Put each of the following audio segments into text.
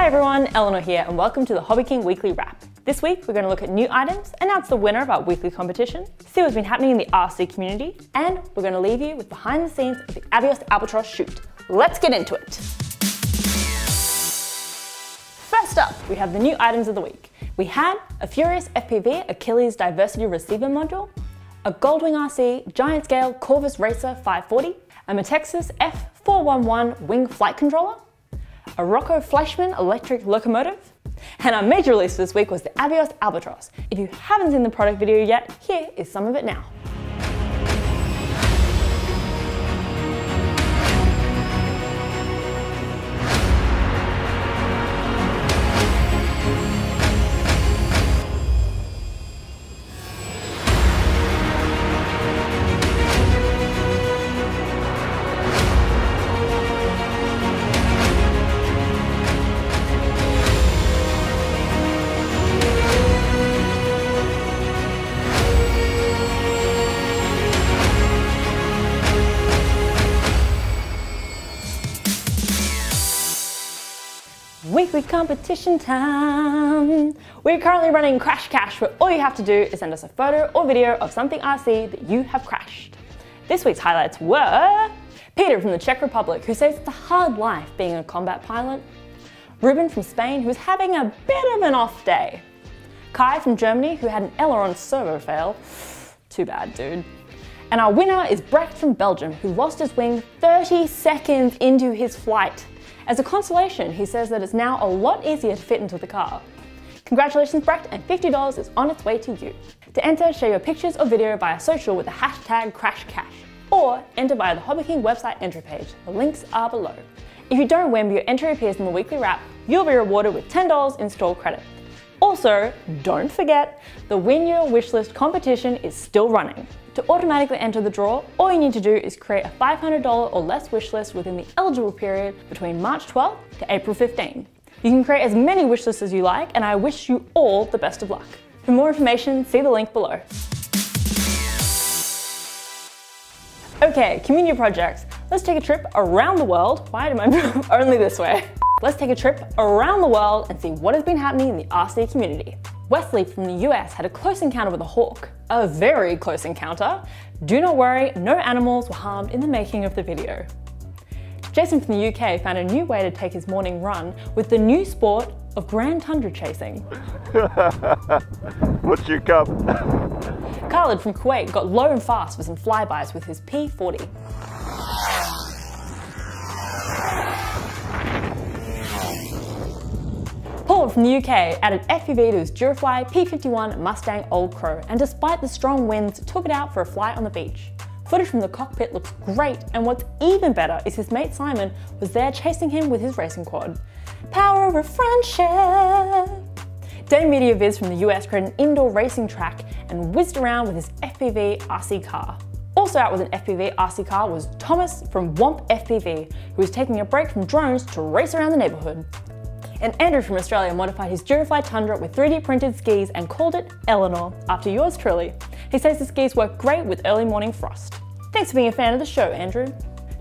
Hi everyone, Eleanor here and welcome to the HobbyKing Weekly Wrap. This week we're going to look at new items, announce the winner of our weekly competition, see what's been happening in the RC community, and we're going to leave you with behind the scenes of the Avios Albatross shoot. Let's get into it! First up, we have the new items of the week. We had a Furious FPV Achilles Diversity Receiver Module, a Goldwing RC Giant Scale Corvus Racer 540, a Metexus F411 Wing Flight Controller, a Rocco Fleischmann electric locomotive, and our major release this week was the Avios Albatross. If you haven't seen the product video yet, here is some of it now. Weekly competition time! We're currently running Crash Cash, where all you have to do is send us a photo or video of something RC that you have crashed. This week's highlights were Peter from the Czech Republic, who says it's a hard life being a combat pilot, Ruben from Spain, who's having a bit of an off day, Kai from Germany, who had an Eleanor servo fail, too bad dude, and our winner is Brecht from Belgium, who lost his wing 30 seconds into his flight. As a consolation, he says that it's now a lot easier to fit into the car. Congratulations Brecht, and $50 is on its way to you. To enter, share your pictures or video via social with the hashtag crashcash, or enter via the HobbyKing website entry page. The links are below. If you don't win but your entry appears in the weekly wrap, you'll be rewarded with $10 in store credit. Also, don't forget, the Win Your Wishlist competition is still running. To automatically enter the draw, all you need to do is create a $500 or less wish list within the eligible period between March 12th to April 15. You can create as many wish lists as you like, and I wish you all the best of luck. For more information, see the link below. Okay, community projects. Let's take a trip around the world. Why am I only this way? Let's take a trip around the world and see what has been happening in the RC community. Wesley from the US had a close encounter with a hawk. A very close encounter. Do not worry, no animals were harmed in the making of the video. Jason from the UK found a new way to take his morning run with the new sport of grand tundra chasing. What's your cup? Khalid from Kuwait got low and fast for some flybys with his P40. Paul from the UK added FPV to his Durafly P51 Mustang Old Crow, and despite the strong winds, took it out for a flight on the beach. Footage from the cockpit looks great, and what's even better is his mate Simon was there chasing him with his racing quad. Power of friendship! Dane MediaViz from the US created an indoor racing track and whizzed around with his FPV RC car. Also out with an FPV RC car was Thomas from Womp FPV, who was taking a break from drones to race around the neighbourhood. And Andrew from Australia modified his Durafly Tundra with 3D printed skis and called it Eleanor, after yours truly. He says the skis work great with early morning frost. Thanks for being a fan of the show, Andrew.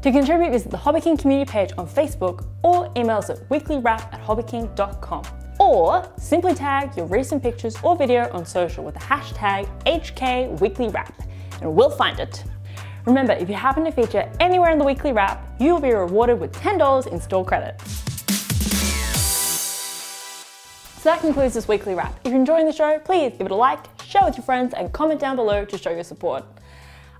To contribute, visit the HobbyKing community page on Facebook or email us at weeklywrap@hobbyking.com. Or simply tag your recent pictures or video on social with the hashtag Hkweeklywrap and we'll find it. Remember, if you happen to feature anywhere in the weekly wrap, you will be rewarded with $10 in store credit. So that concludes this weekly wrap. If you're enjoying the show, please give it a like, share with your friends, and comment down below to show your support.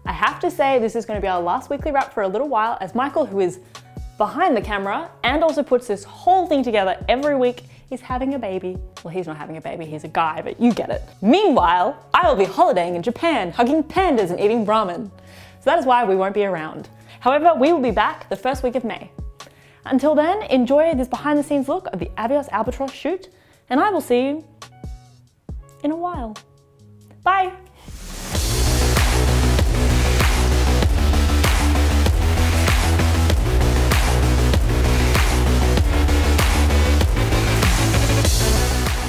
I have to say this is going to be our last weekly wrap for a little while, as Michael, who is behind the camera and also puts this whole thing together every week, is having a baby. Well, he's not having a baby, he's a guy, but you get it. Meanwhile, I will be holidaying in Japan, hugging pandas and eating ramen. So that is why we won't be around. However, we will be back the first week of May. Until then, enjoy this behind the scenes look of the Avios Albatross shoot, and I will see you in a while. Bye!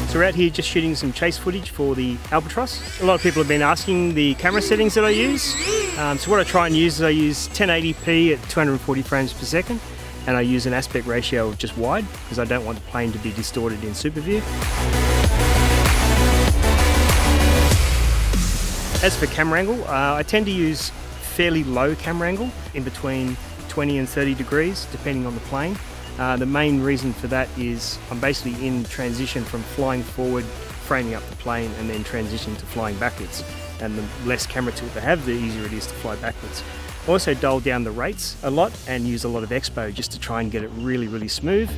So we're out here just shooting some chase footage for the Albatross. A lot of people have been asking the camera settings that I use. So what I try and use is I use 1080p at 240 frames per second. and I use an aspect ratio of just wide because I don't want the plane to be distorted in super view. As for camera angle, I tend to use fairly low camera angle, in between 20 and 30 degrees, depending on the plane. The main reason for that is I'm basically in transition from flying forward, framing up the plane, and then transitioning to flying backwards. And the less camera tilt I have, the easier it is to fly backwards. I also dial down the rates a lot and use a lot of expo just to try and get it really, really smooth.